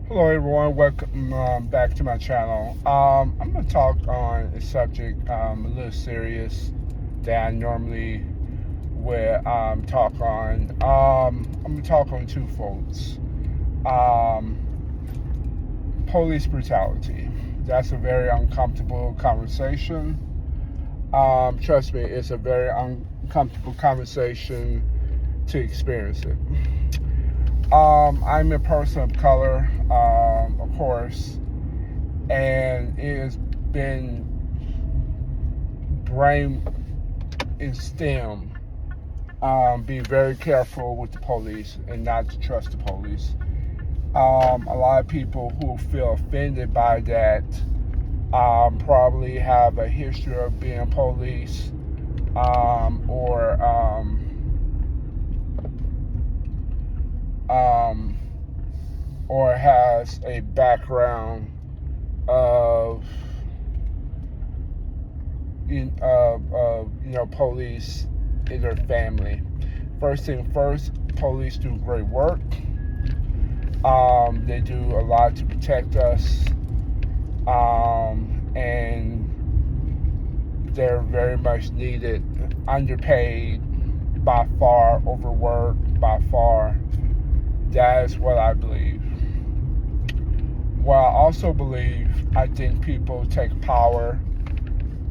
Hello, everyone. Welcome back to my channel. I'm going to talk on a subject a little serious that I normally would talk on. I'm going to talk on two folds. Um, Police brutality. That's a very uncomfortable conversation. Trust me, it's a very uncomfortable conversation to experience it. I'm a person of color, of course, and it has been brain in STEM. Be very careful with the police and not to trust the police. A lot of people who feel offended by that probably have a history of being police um, or has a background of police in their family. First thing first, police do great work. They do a lot to protect us, and they're very much needed. Underpaid, by far, overworked, by far. That is what I believe. What I also believe, I think people take power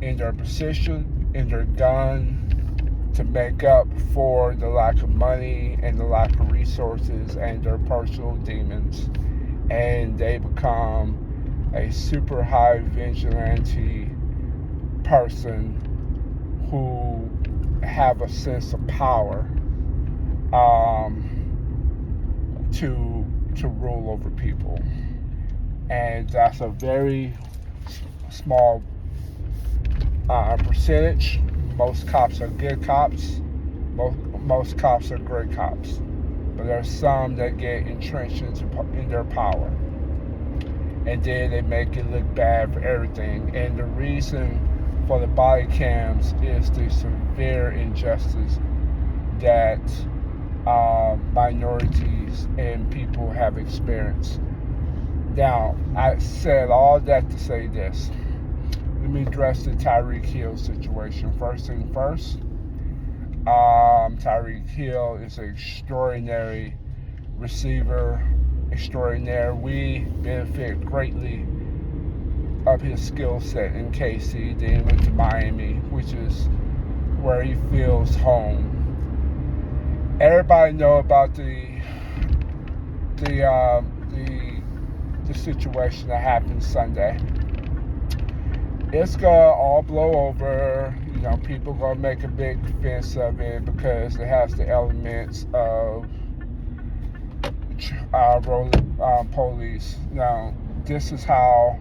in their position, in their gun, to make up for the lack of money and the lack of resources and their personal demons. And they become a super high vigilante person who have a sense of power to rule over people. And that's a very small percentage. Most cops are good cops. Most cops are great cops. But there's some that get entrenched in their power. And then they make it look bad for everything. And the reason for the body cams is the severe injustice that minorities and people have experienced. Now, I said all that to say this. Let me address the Tyreek Hill situation. First thing first, Tyreek Hill is an extraordinary receiver, extraordinary. We benefit greatly of his skill set in KC, then went to Miami, which is where he feels home. Everybody know about the situation that happened Sunday. It's gonna all blow over. People gonna make a big offense of it because it has the elements of police. Now, this is how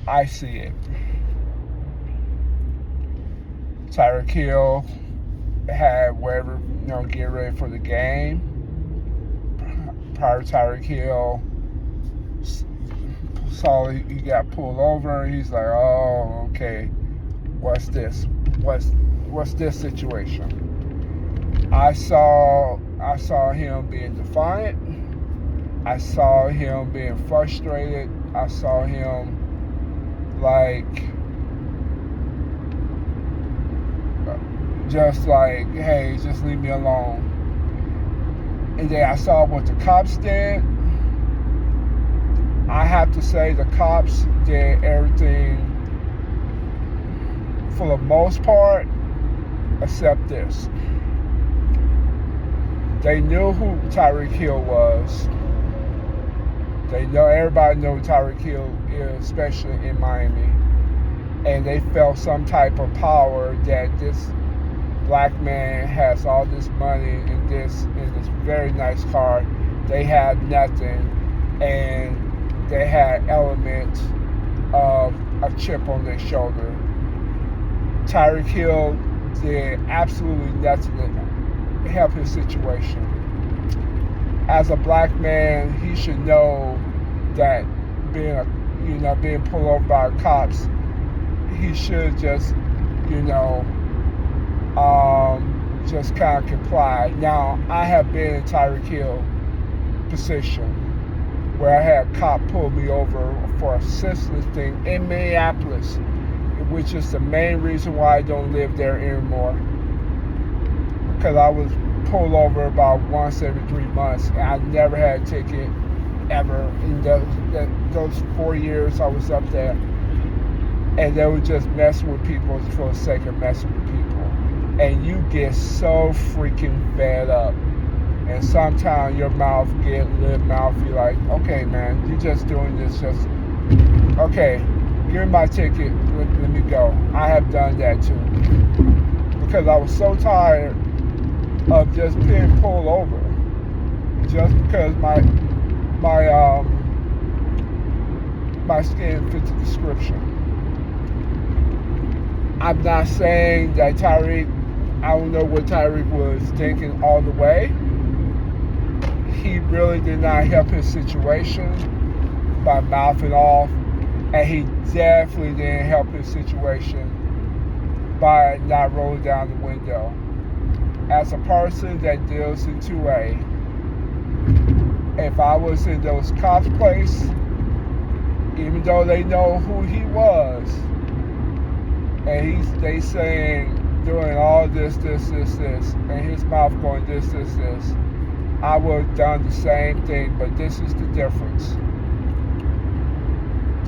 I see it. Tyreek Hill had whatever, get ready for the game. Prior to Tyreek Hill saw he got pulled over. He's like, oh, okay, what's this? What's this situation? I saw him being defiant. I saw him being frustrated. I saw him just like, hey, just leave me alone. And then I saw what the cops did. I have to say the cops did everything for the most part except this. They knew who Tyreek Hill was. Everybody knew who Tyreek Hill is, especially in Miami. And they felt some type of power that this black man has all this money in this very nice car. They had nothing, and they had elements of a chip on their shoulder. Tyreek Hill did absolutely nothing to help his situation. As a black man, he should know that being pulled over by cops, he should just just kind of comply. Now, I have been in Tyreek Hill position. where I had a cop pull me over for a senseless thing in Minneapolis, which is the main reason why I don't live there anymore. Because I was pulled over about once every 3 months, and I never had a ticket ever in those 4 years I was up there. And they were just messing with people for the sake of messing with people. And you get so freaking fed up. And sometimes your mouth get lip mouthy, like, okay, man, you're just doing this, just, okay, give me my ticket, let me go. I have done that too. Because I was so tired of just being pulled over. Just because my skin fits the description. I'm not saying that Tyreek, I don't know what Tyreek was thinking all the way. He really did not help his situation by mouthing off, and he definitely didn't help his situation by not rolling down the window. As a person that deals in 2A, if I was in those cops' place, even though they know who he was, and they saying, doing all this, and his mouth going this, I would have done the same thing, but this is the difference.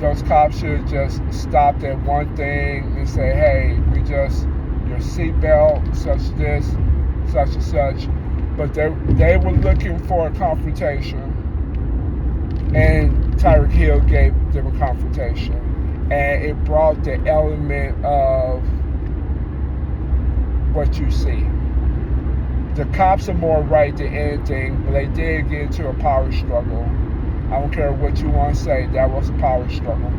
Those cops should have just stopped at one thing and say, hey, your seatbelt, such this, such and such. But they were looking for a confrontation, and Tyreek Hill gave them a confrontation. And it brought the element of what you see. The cops are more right than anything, but they did get into a power struggle. I don't care what you want to say, that was a power struggle.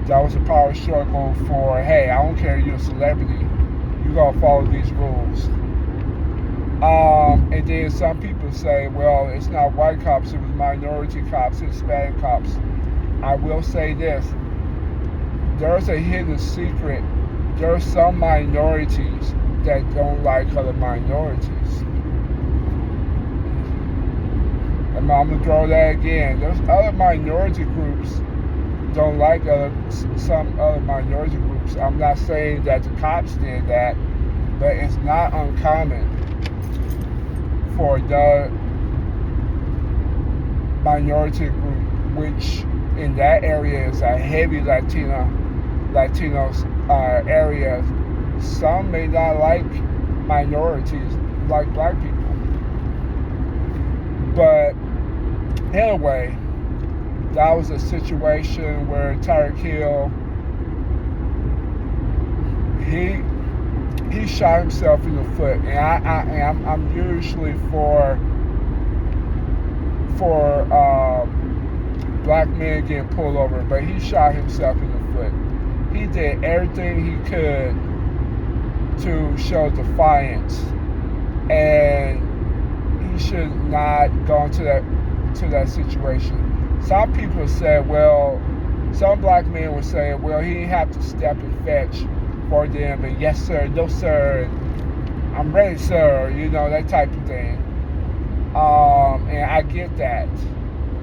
That was a power struggle for, hey, I don't care, you're a celebrity, you gotta follow these rules. And then some people say, well, it's not white cops, it was minority cops, Hispanic cops. I will say this, there's a hidden secret. There are some minorities that don't like other minorities. And I'm going to throw that again. There's other minority groups don't like some other minority groups. I'm not saying that the cops did that, but it's not uncommon for the minority group, which in that area is a heavy Latinos area. Some may not like minorities, like black people. But anyway, that was a situation where Tyreek Hill, he shot himself in the foot, and I'm usually for black men getting pulled over, but he shot himself in the foot. He did everything he could to show defiance, and he should not gone to that situation. Some people said, well, some black men would say, well, he didn't have to step and fetch for them, and yes sir, no sir, I'm ready sir, that type of thing. And I get that,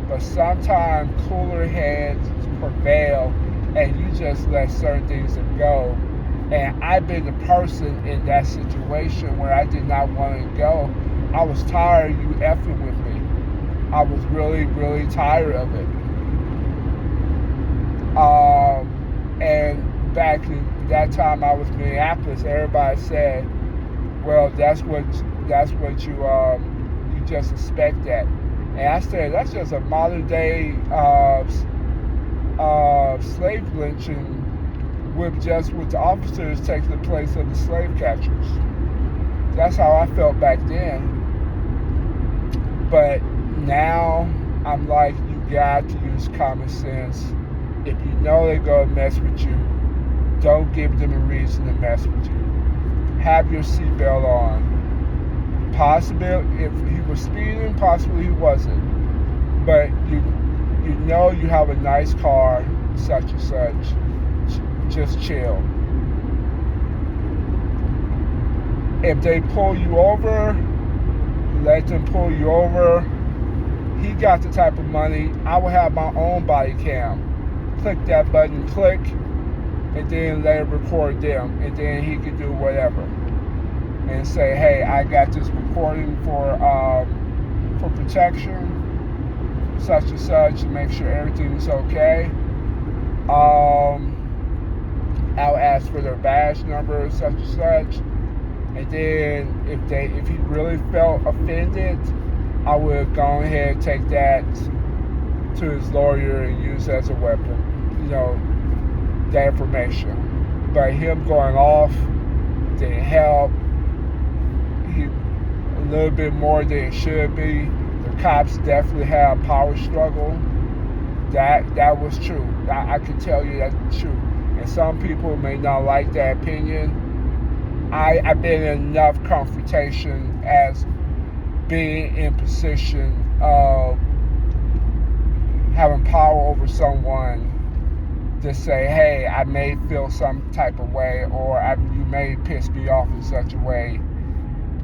but sometimes cooler heads prevail, and you just let certain things go. And I've been the person in that situation where I did not want to go. I was tired of you effing with me. I was really, really tired of it. And back in that time I was in Minneapolis, everybody said, well, that's what you just expect that. And I said, that's just a modern day slave lynching with the officers taking the place of the slave catchers. That's how I felt back then. But now I'm like, you got to use common sense. If you know they're going to mess with you, don't give them a reason to mess with you. Have your seatbelt on. Possibly, if he was speeding, possibly he wasn't. But you know you have a nice car, such and such. Just chill. If they pull you over, let them pull you over. he got the type of money, I would have my own body cam. Click that button, click, and then let it record them, and then he could do whatever. And say, hey, I got this recording for protection, such and such, to make sure everything's okay. I'll ask for their badge number, such and such. And then if he really felt offended, I would go ahead and take that to his lawyer and use it as a weapon, that information. But him going off didn't help. He a little bit more than it should be. The cops definitely had a power struggle. That was true. I can tell you that's true. And some people may not like that opinion. I've been in enough confrontation as being in position of having power over someone to say, hey, I may feel some type of way, or you may piss me off in such a way,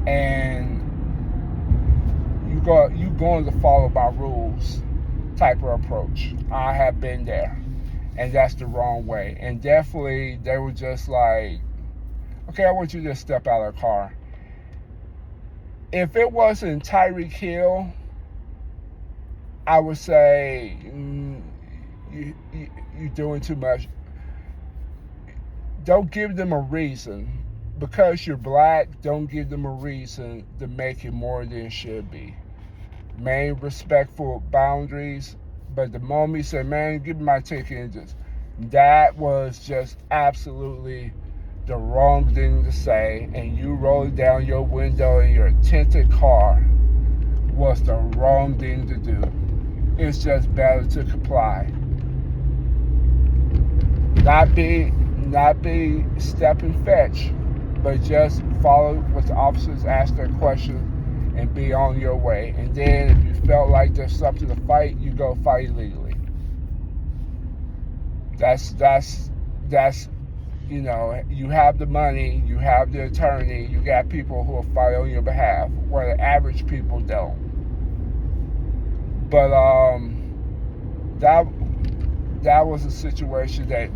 and you going to follow my rules type of approach. I have been there, and that's the wrong way. And definitely they were just like, okay, I want you to step out of the car. If it wasn't Tyreek Hill, I would say you're doing too much. Don't give them a reason. Because you're black, don't give them a reason to make it more than it should be. Main respectful boundaries, but the moment he said, man, give me my ticket, that was just absolutely the wrong thing to say, and you rolling down your window in your tinted car was the wrong thing to do. It's just better to comply. Not be step and fetch, but just follow what the officers ask their questions and be on your way. And then if you felt like there's something to fight, you go fight illegally. That's you have the money, you have the attorney, you got people who will fight on your behalf, where the average people don't. But that was a situation that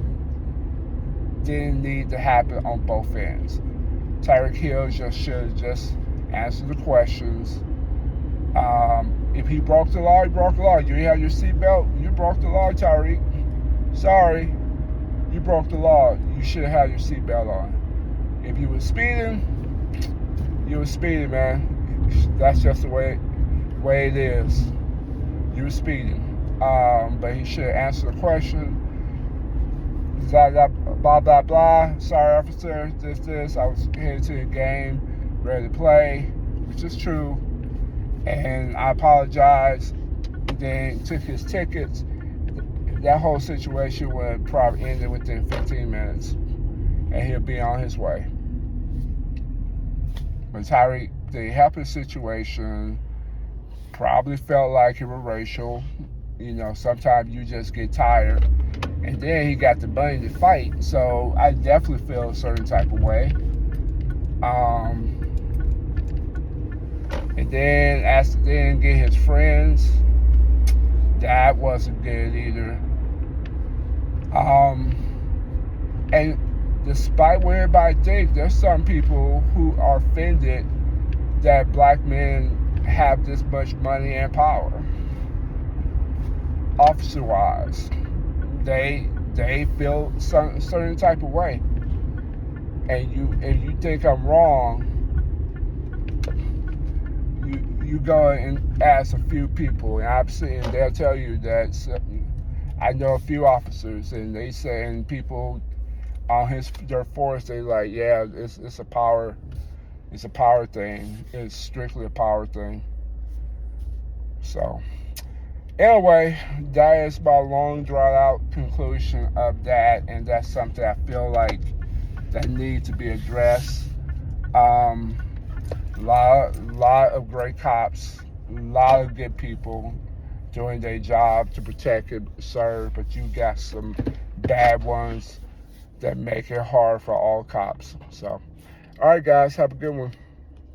didn't need to happen on both ends. Tyreek Hill should just answer the questions. If he broke the law, he broke the law. You didn't have your seatbelt, you broke the law, Tyreek. Sorry, you broke the law. You should have had your seatbelt on. If you were speeding, you were speeding, man. That's just the way it is. You were speeding. But he should answer the question. Blah, blah, blah. Sorry, officer. This. I was headed to the game, ready to play, which is true. And I apologize. Then took his tickets. That whole situation would probably end within 15 minutes. And he'll be on his way. But Tyreek, the helpless situation, probably felt like it was racial. Sometimes you just get tired. And then he got the money to fight. So I definitely feel a certain type of way. And then get his friends. That wasn't good either. And despite what everybody thinks, there's some people who are offended that black men have this much money and power. Officer-wise, they feel some certain type of way. And if you think I'm wrong, you go and ask a few people, and they'll tell you that I know a few officers, and they say, and people on their force, they like, yeah, it's a power thing. It's strictly a power thing. So anyway, that is my long drawn out conclusion of that, and that's something I feel like that needs to be addressed. Lot of great cops, a lot of good people doing their job to protect and serve, but you got some bad ones that make it hard for all cops. So, all right, guys, have a good one.